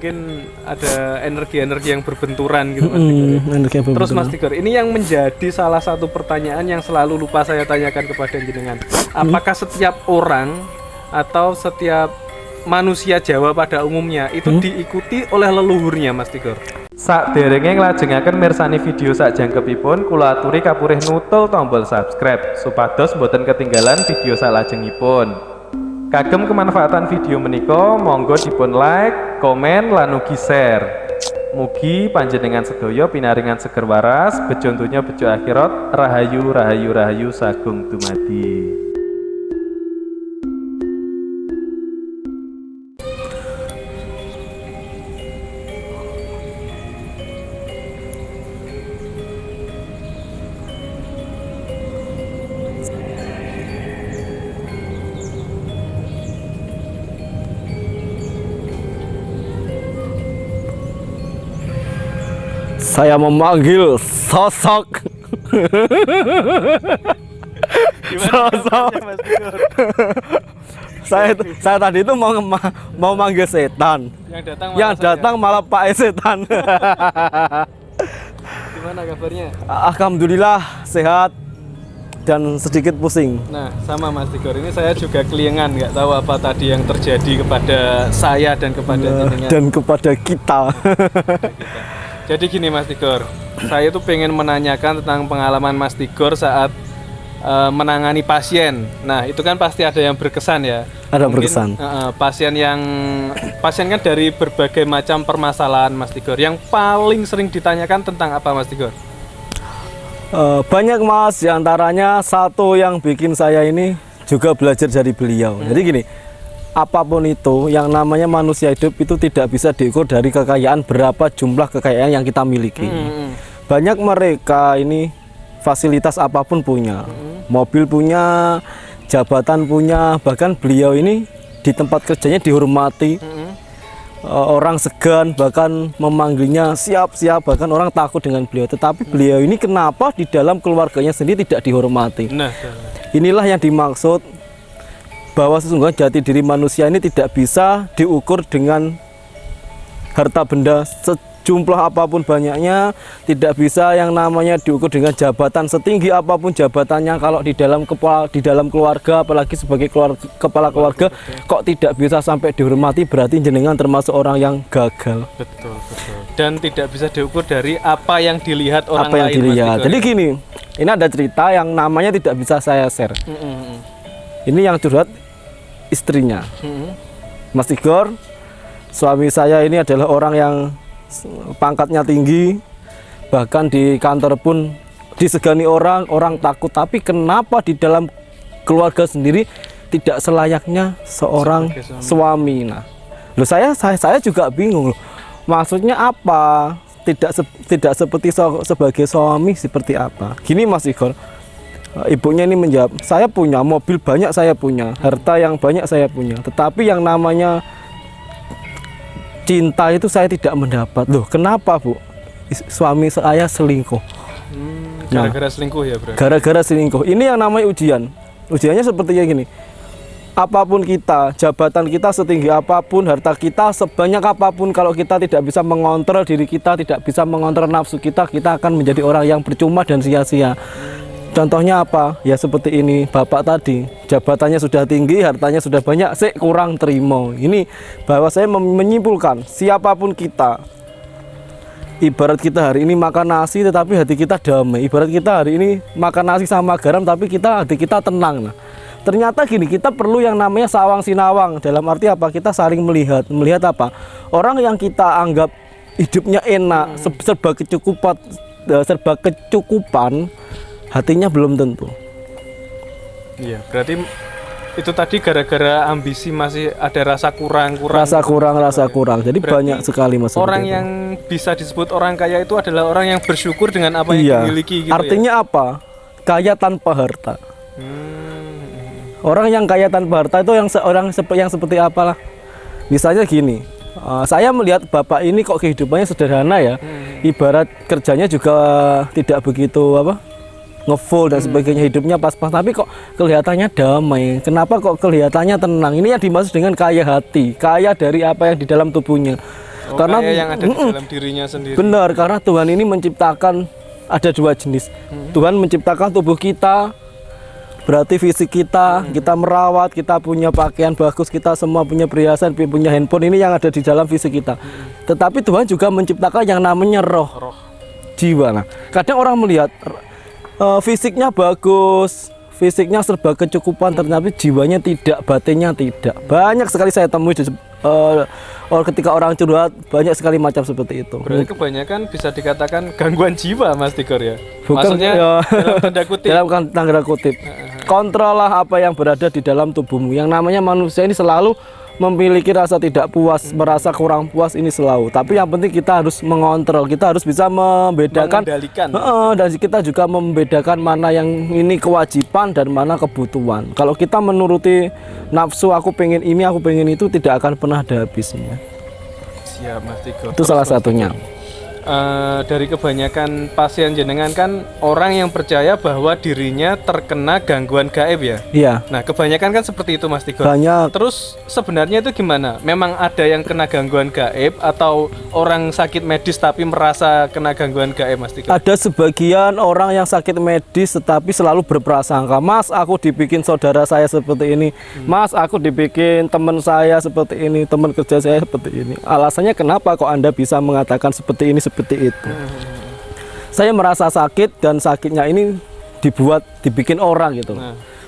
mungkin ada energi-energi yang berbenturan gitu Mas Tigor. Terus Mas Tigor, ini yang menjadi salah satu pertanyaan yang selalu lupa saya tanyakan kepada jenengan. Apakah setiap orang atau setiap manusia Jawa pada umumnya itu diikuti oleh leluhurnya Mas Tigor? Sakderenge nglajengaken mirsani video sakjangkepipun kula aturi kapurih nutul tombol subscribe supados boten ketinggalan video salajengipun. Kagem kemanfaatan video menika monggo dipun like, komen lan ugi share. Mugi panjenengan sedaya pinaringan seger waras, bejo donya bejo akhirat, rahayu rahayu rahayu sagung dumadi. Saya memanggil sosok saya tadi itu mau manggil setan. Yang datang malah Pak Setan. Gimana kabarnya? Alhamdulillah sehat dan sedikit pusing. Nah, sama Mas Tigor, ini saya juga kelingan, nggak tahu apa tadi yang terjadi kepada saya dan kepada jenengan dan kepada kita. Jadi gini Mas Tigor, saya tuh pengen menanyakan tentang pengalaman Mas Tigor saat menangani pasien. Nah itu kan pasti ada yang berkesan ya. Ada mungkin, berkesan. Pasien kan dari berbagai macam permasalahan Mas Tigor. Yang paling sering ditanyakan tentang apa Mas Tigor? Banyak Mas, diantaranya satu yang bikin saya ini juga belajar dari beliau. Jadi gini, apapun itu yang namanya manusia hidup itu tidak bisa diukur dari kekayaan, berapa jumlah kekayaan yang kita miliki. Banyak mereka ini fasilitas apapun punya, mobil punya, jabatan punya, bahkan beliau ini di tempat kerjanya dihormati, orang segan bahkan memanggilnya siap-siap, bahkan orang takut dengan beliau. Tetapi beliau ini kenapa di dalam keluarganya sendiri tidak dihormati? Inilah yang dimaksud bahwa sesungguhnya jati diri manusia ini tidak bisa diukur dengan harta benda sejumlah apapun banyaknya, tidak bisa yang namanya diukur dengan jabatan setinggi apapun jabatannya. Kalau di dalam keluarga, apalagi sebagai kepala keluarga, kok tidak bisa sampai dihormati, berarti jenengan termasuk orang yang gagal. Betul. Dan tidak bisa diukur dari apa yang dilihat orang apa yang lain. Dilihat. Jadi gini, ini ada cerita yang namanya tidak bisa saya share. Ini yang curhat istrinya. Mas Tigor, suami saya ini adalah orang yang pangkatnya tinggi, bahkan di kantor pun disegani orang takut. Tapi kenapa di dalam keluarga sendiri tidak selayaknya seorang suami? Nah, loh saya juga bingung loh. Maksudnya apa? Tidak seperti sebagai suami seperti apa? Gini Mas Tigor, ibunya ini menjawab, saya punya mobil banyak, saya punya harta yang banyak, saya punya, tetapi yang namanya cinta itu saya tidak mendapat. Loh kenapa Bu? Suami saya selingkuh. Gara-gara selingkuh ya bro? Gara-gara selingkuh. Ini yang namanya ujian. Ujiannya sepertinya gini, apapun kita, jabatan kita setinggi apapun, harta kita sebanyak apapun, kalau kita tidak bisa mengontrol diri kita, tidak bisa mengontrol nafsu kita, kita akan menjadi orang yang percuma dan sia-sia. Contohnya apa? Ya seperti ini, bapak tadi jabatannya sudah tinggi, hartanya sudah banyak, kurang terima. Ini bahwa saya menyimpulkan, siapapun kita, ibarat kita hari ini makan nasi tetapi hati kita damai, ibarat kita hari ini makan nasi sama garam tapi hati kita tenang. Nah, ternyata gini, kita perlu yang namanya sawang sinawang. Dalam arti apa? Kita saling melihat apa? Orang yang kita anggap hidupnya enak, serba kecukupan, hatinya belum tentu. Iya, berarti itu tadi gara-gara ambisi, masih ada rasa kurang. Rasa kurang. Jadi berarti banyak sekali masalah. Orang yang bisa disebut orang kaya itu adalah orang yang bersyukur dengan apa yang dimiliki gitu. Artinya apa? Kaya tanpa harta. Orang yang kaya tanpa harta itu yang seperti apalah? Misalnya gini, saya melihat bapak ini kok kehidupannya sederhana ya. Ibarat kerjanya juga tidak begitu ngefull dan sebagainya, hidupnya pas-pas, tapi kok kelihatannya damai. Kenapa kok kelihatannya tenang? Ini yang dimaksud dengan kaya hati, kaya dari apa yang di dalam tubuhnya. Karena kayak yang ada di dalam dirinya sendiri. Benar, karena Tuhan ini menciptakan ada dua jenis. Tuhan menciptakan tubuh kita, berarti fisik kita, kita merawat, kita punya pakaian bagus, kita semua punya perhiasan, punya handphone, ini yang ada di dalam fisik kita. Tetapi Tuhan juga menciptakan yang namanya roh. Jiwa. Nah, kadang orang melihat fisiknya bagus, fisiknya serba kecukupan, tetapi jiwanya tidak, batinnya tidak. Banyak sekali saya temui ketika orang curhat, banyak sekali macam seperti itu. Berarti kebanyakan bisa dikatakan gangguan jiwa, Mas Tigor ya? Bukan, maksudnya dalam tanda kutip. Dalam tanda kutip. Kontrollah apa yang berada di dalam tubuhmu. Yang namanya manusia ini selalu memiliki rasa tidak puas, merasa kurang puas, ini selalu. Tapi yang penting kita harus mengontrol, kita harus bisa membedakan, dan kita juga membedakan mana yang ini kewajiban dan mana kebutuhan. Kalau kita menuruti nafsu, aku pengen ini, aku pengen itu, tidak akan pernah ada habisnya. Siap, Mas Tigor. Itu salah satunya. Dari kebanyakan pasien jenengan kan orang yang percaya bahwa dirinya terkena gangguan gaib ya? Iya. Nah kebanyakan kan seperti itu, Mas Tigor. Banyak. Terus sebenarnya itu gimana? Memang ada yang kena gangguan gaib atau orang sakit medis tapi merasa kena gangguan gaib, Mas Tigor? Ada sebagian orang yang sakit medis tetapi selalu berprasangka, Mas aku dibikin saudara saya seperti ini, Mas aku dibikin teman saya seperti ini, teman kerja saya seperti ini. Alasannya kenapa kok Anda bisa mengatakan seperti ini, seperti itu? Saya merasa sakit dan sakitnya ini dibikin orang gitu.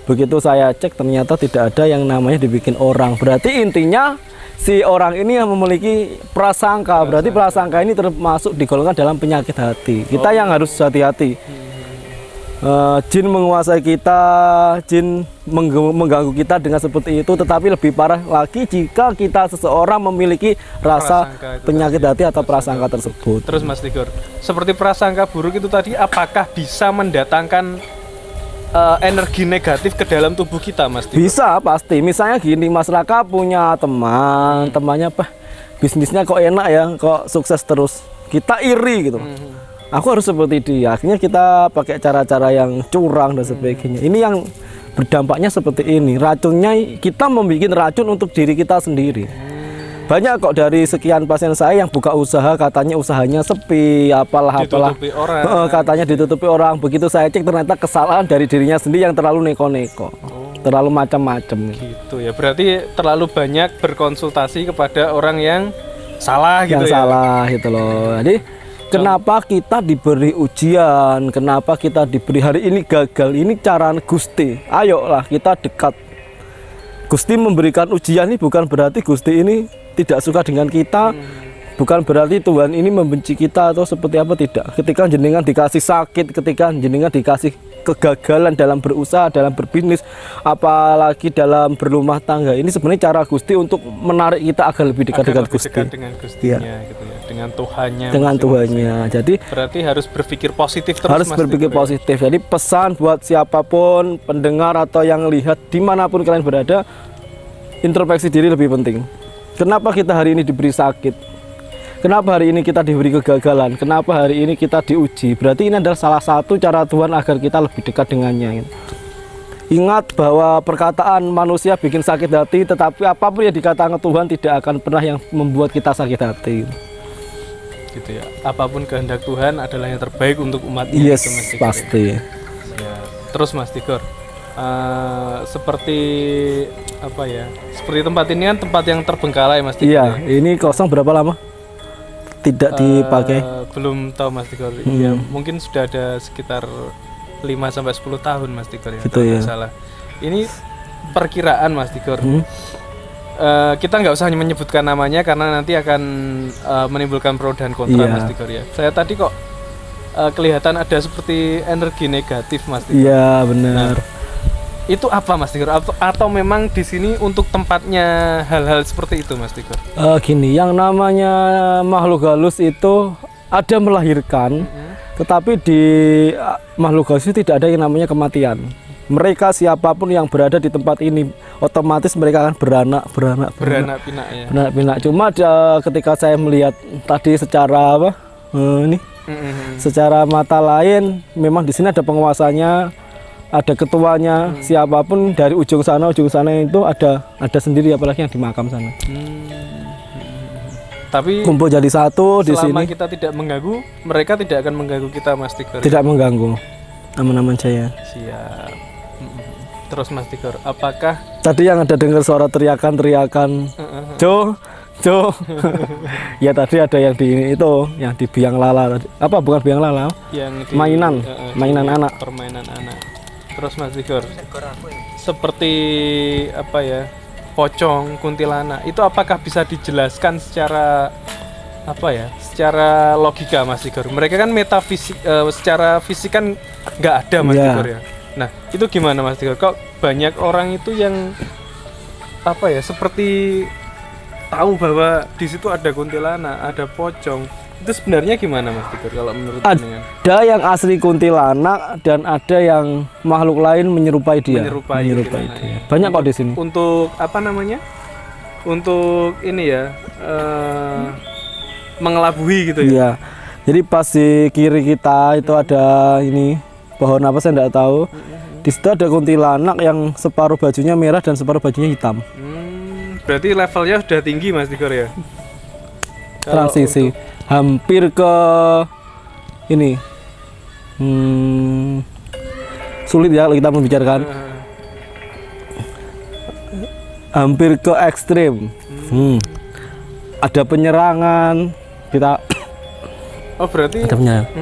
Begitu saya cek ternyata tidak ada yang namanya dibikin orang. Berarti intinya si orang ini yang memiliki prasangka. Berarti prasangka ini termasuk digolongkan dalam penyakit hati. Kita yang harus hati-hati. Jin menguasai kita, jin mengganggu kita dengan seperti itu. Tetapi lebih parah lagi jika kita seseorang memiliki rasa penyakit hati atau prasangka tersebut. Terus Mas Tigor, seperti prasangka buruk itu tadi, apakah bisa mendatangkan energi negatif ke dalam tubuh kita, Mas Tigor? Bisa, pasti. Misalnya gini, Mas Raka punya teman, temannya apa? Bisnisnya kok enak ya, kok sukses terus. Kita iri gitu. Aku harus seperti dia. Akhirnya kita pakai cara-cara yang curang dan sebagainya. Ini yang berdampaknya seperti ini. Racunnya, kita membuat racun untuk diri kita sendiri. Banyak kok dari sekian pasien saya yang buka usaha, katanya usahanya sepi, apalah. Katanya ditutupi orang. Begitu saya cek ternyata kesalahan dari dirinya sendiri yang terlalu neko-neko, terlalu macam-macam. Gitu ya. Berarti terlalu banyak berkonsultasi kepada orang yang salah gitu ya. Yang salah gitu loh. Jadi kenapa kita diberi ujian? Kenapa kita diberi hari ini gagal? Ini cara Gusti. Ayolah kita dekat. Gusti memberikan ujian ini bukan berarti Gusti ini tidak suka dengan kita. Bukan berarti Tuhan ini membenci kita atau seperti apa, tidak. Ketika jenengan dikasih sakit, ketika jenengan dikasih kegagalan dalam berusaha, dalam berbisnis, apalagi dalam berumah tangga, ini sebenarnya cara Gusti untuk menarik kita agar lebih dekat dengan Gusti. Dengan Gustinya, gitu ya. Dengan Tuhannya. Dengan Tuhannya. Jadi berarti harus berpikir positif terus. Harus berpikir positif. Jadi pesan buat siapapun pendengar atau yang lihat dimanapun kalian berada, introspeksi diri lebih penting. Kenapa kita hari ini diberi sakit? Kenapa hari ini kita diberi kegagalan? Kenapa hari ini kita diuji? Berarti ini adalah salah satu cara Tuhan agar kita lebih dekat dengannya. Ingat bahwa perkataan manusia bikin sakit hati, tetapi apapun yang dikatakan Tuhan tidak akan pernah yang membuat kita sakit hati. Gitu ya. Apapun kehendak Tuhan adalah yang terbaik untuk umatnya. Yes, gitu, pasti. Ya. Terus Mas Tigor, seperti apa ya? Seperti tempat ini kan tempat yang terbengkalai, Mas Tigor. Iya, ini kosong berapa lama? Tidak dipakai? Belum tahu, Mas Tigor. Ya, mungkin sudah ada sekitar 5-10 tahun, Mas Tigor ya. Gitu ya. Salah. Ini perkiraan, Mas Tigor. Kita nggak usah menyebutkan namanya karena nanti akan menimbulkan pro dan kontra, Mas Tigor ya. Saya tadi kok kelihatan ada seperti energi negatif, Mas Tigor. Iya, benar. Nah, itu apa, Mas Tigor? Atau memang di sini untuk tempatnya hal-hal seperti itu, Mas Tigor? Gini, yang namanya makhluk halus itu ada melahirkan, tetapi di makhluk halus itu tidak ada yang namanya kematian. Mereka siapapun yang berada di tempat ini otomatis mereka akan beranak pinak ya. Beranak pinak. Cuma ketika saya melihat tadi secara apa? Secara mata lain, memang di sini ada penguasanya, ada ketuanya, siapapun dari ujung sana itu ada sendiri, apalagi yang di makam sana. Tapi kumpul jadi satu di sini. selama kita tidak mengganggu, mereka tidak akan mengganggu kita, Mas Tigor. Tidak mengganggu, aman-aman saja. Siap. Terus Mas Tigor, apakah Tadi yang ada dengar suara teriakan Jo, Jo. Ya tadi ada yang di ini itu, yang di biang lala. Apa bukan biang lala? yang di, Mainan anak. permainan anak. Terus Mas Tigor, seperti apa ya, pocong, kuntilanak, itu apakah bisa dijelaskan secara apa ya, secara logika, Mas Tigor? Mereka kan metafisik, secara fisik kan nggak ada, Mas Tigor ya. Nah itu gimana, Mas Tigor? Kok banyak orang itu yang apa ya, seperti tahu bahwa di situ ada kuntilanak, ada pocong. Itu sebenarnya gimana, Mas Tigor, kalau menurut jenengan? Ada yang asli kuntilanak dan ada yang makhluk lain menyerupai dia. Menyerupai dia. Banyak kok di sini. Untuk apa namanya? Untuk ini ya, mengelabui gitu ya. Iya. Jadi pas di kiri kita itu ada ini pohon apa saya enggak tahu. Di situ ada kuntilanak yang separuh bajunya merah dan separuh bajunya hitam. Berarti levelnya sudah tinggi, Mas Tigor ya. Transisi hampir ke ini sulit ya kalau kita membicarakan. Hampir ke ekstrim. Ada penyerangan kita. Oh berarti ada penyerangan.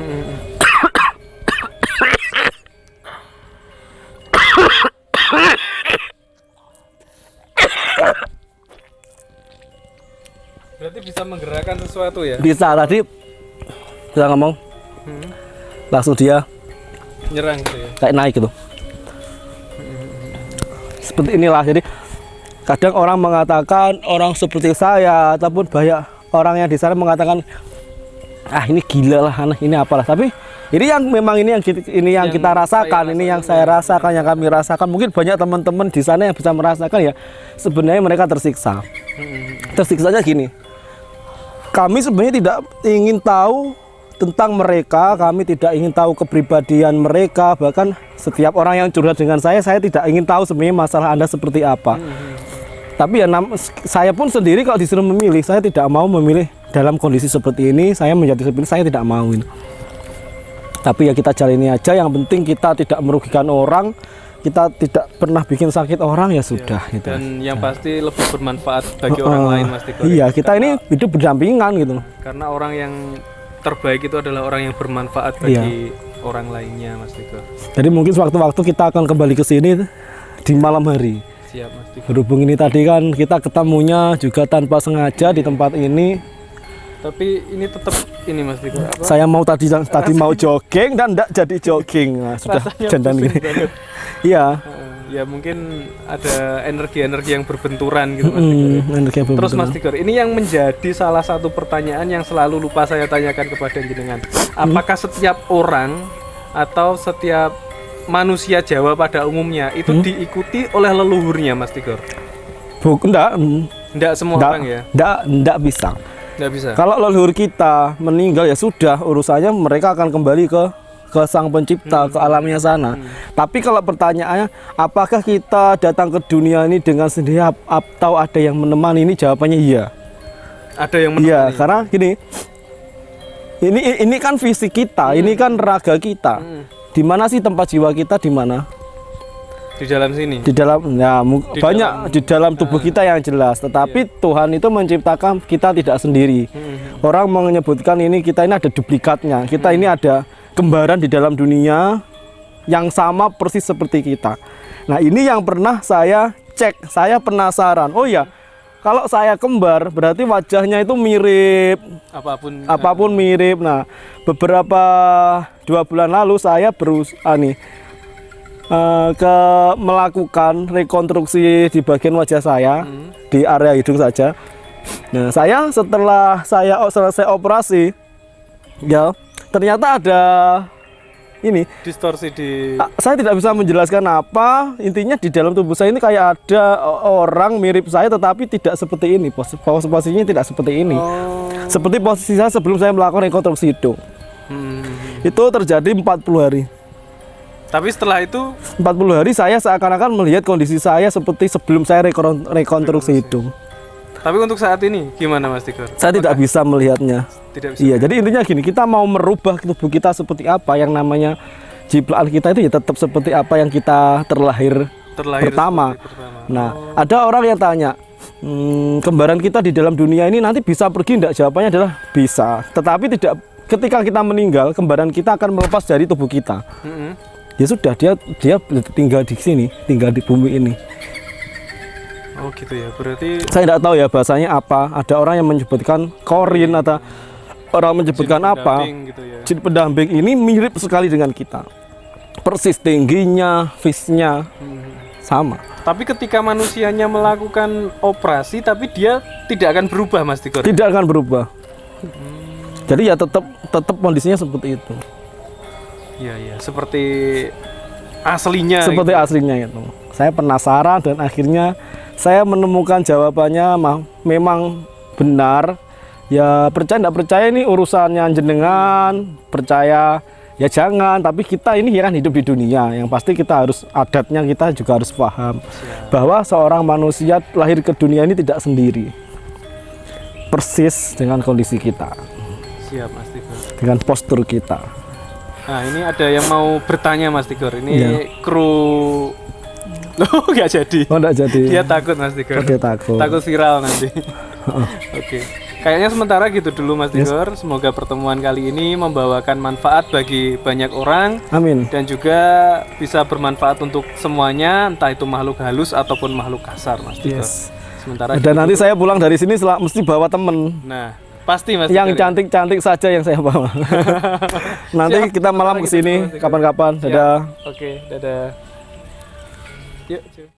Berarti bisa menggerakkan sesuatu ya? Bisa, tadi kita ngomong langsung dia nyerang gitu ya? Kayak naik gitu. Seperti inilah, jadi kadang orang mengatakan, orang seperti saya ataupun banyak orang yang di sana mengatakan ah ini gila lah, ini apalah, tapi ini yang memang ini yang kita rasakan, ini yang saya rasakan, yang kami rasakan. Mungkin banyak teman-teman di sana yang bisa merasakan ya. Sebenarnya mereka tersiksa. Tersiksanya gini. Kami sebenarnya tidak ingin tahu tentang mereka, kami tidak ingin tahu kepribadian mereka. Bahkan setiap orang yang curhat dengan saya tidak ingin tahu sebenarnya masalah Anda seperti apa. Tapi ya saya pun sendiri kalau disuruh memilih, saya tidak mau memilih dalam kondisi seperti ini. Saya menjadi seperti ini, saya tidak mau ini. Tapi ya kita jalani aja, yang penting kita tidak merugikan orang, kita tidak pernah bikin sakit orang, ya sudah gitu. Dan yang pasti lebih bermanfaat bagi orang lain, Mas Tigor. Iya, kita ini hidup berdampingan gitu. Karena orang yang terbaik itu adalah orang yang bermanfaat bagi orang lainnya, Mas Tigor. Jadi mungkin sewaktu-waktu kita akan kembali ke sini di malam hari. Siap, Mas Tigor. Berhubung ini tadi kan kita ketemunya juga tanpa sengaja di tempat ini. Tapi ini tetap ini, Mas Tigor. Apa? Saya mau tadi mau jogging dan enggak jadi jogging. Nah, sudah dandan gini. Iya. Ya mungkin ada energi-energi yang berbenturan gitu, Mas Tigor. Terus Mas Tigor, ini yang menjadi salah satu pertanyaan yang selalu lupa saya tanyakan kepada jenengan. Apakah setiap orang atau setiap manusia Jawa pada umumnya itu diikuti oleh leluhurnya, Mas Tigor? Enggak semua orang ya? Enggak bisa. Nggak bisa. Kalau leluhur kita meninggal ya sudah, urusannya mereka akan kembali ke Sang Pencipta, ke alamnya sana. Tapi kalau pertanyaannya, apakah kita datang ke dunia ini dengan sendiri atau ada yang menemani? Ini jawabannya iya. Ada yang menemani. Iya, karena gini, ini kan fisik kita, ini kan raga kita. Di mana sih tempat jiwa kita, di mana? Di dalam sini. Di dalam, ya di dalam tubuh kita yang jelas. Tetapi Tuhan itu menciptakan kita tidak sendiri. Orang menyebutkan ini kita ini ada duplikatnya. Kita ini ada kembaran di dalam dunia yang sama persis seperti kita. Nah ini yang pernah saya cek, saya penasaran. Oh ya, kalau saya kembar berarti wajahnya itu mirip. Apapun mirip. Nah beberapa 2 bulan lalu saya melakukan rekonstruksi di bagian wajah saya, di area hidung saja. Nah, setelah saya selesai operasi, ya ternyata ada ini distorsi di. Saya tidak bisa menjelaskan apa. Intinya di dalam tubuh saya ini kayak ada orang mirip saya, tetapi tidak seperti ini. Posisinya tidak seperti ini. Seperti posisi saya sebelum saya melakukan rekonstruksi hidung. Itu terjadi 40 hari. Tapi setelah itu 40 hari saya seakan-akan melihat kondisi saya seperti sebelum saya rekonstruksi hidung. Tapi untuk saat ini gimana Mas Tigor? Saya tidak bisa melihatnya. Tidak bisa. Iya, jadi intinya gini, kita mau merubah tubuh kita seperti apa, yang namanya ciptaan kita itu ya tetap seperti apa yang kita terlahir pertama. Nah, ada orang yang tanya, kembaran kita di dalam dunia ini nanti bisa pergi enggak? Jawabannya adalah bisa. Tetapi tidak, ketika kita meninggal, kembaran kita akan melepas dari tubuh kita. Ya sudah, dia tinggal di sini, tinggal di bumi ini. Oh gitu ya, berarti saya tidak tahu ya bahasanya apa. Ada orang yang menyebutkan korin atau orang menyebutkan apa. Gitu ya. Jin pendamping ini mirip sekali dengan kita. Persis tingginya, face-nya sama. Tapi ketika manusianya melakukan operasi, tapi dia tidak akan berubah, Mas Tigor. Tidak akan berubah. Jadi ya tetap kondisinya seperti itu. Iya iya, seperti aslinya. Seperti gitu. aslinya itu. Saya penasaran dan akhirnya saya menemukan jawabannya memang benar. Ya percaya tidak percaya ini urusannya jenengan, percaya ya jangan, tapi kita ini kan hidup di dunia. Yang pasti kita harus, adatnya kita juga harus paham bahwa seorang manusia lahir ke dunia ini tidak sendiri. Persis dengan kondisi kita. Siap Mas Tigor. Dengan postur kita. Nah ini ada yang mau bertanya Mas Tigor. Ini Ya. Kru loh nggak jadi. Oh enggak jadi. Dia takut Mas Tigor. Oke, takut. Takut viral nanti. Oke. Kayaknya sementara gitu dulu Mas Tigor. Semoga pertemuan kali ini membawakan manfaat bagi banyak orang. Amin. Dan juga bisa bermanfaat untuk semuanya, entah itu makhluk halus ataupun makhluk kasar Mas Tigor. Yes. Sementara Dan nanti saya pulang dari sini mesti bawa temen. Nah, pasti Mas Yang Tigor. cantik-cantik saja yang saya bawa. Nanti Siap. kita malam Kita kesini Mas Tigor. kapan-kapan. Siap. Dadah. Oke, dadah. Yuk, cuy.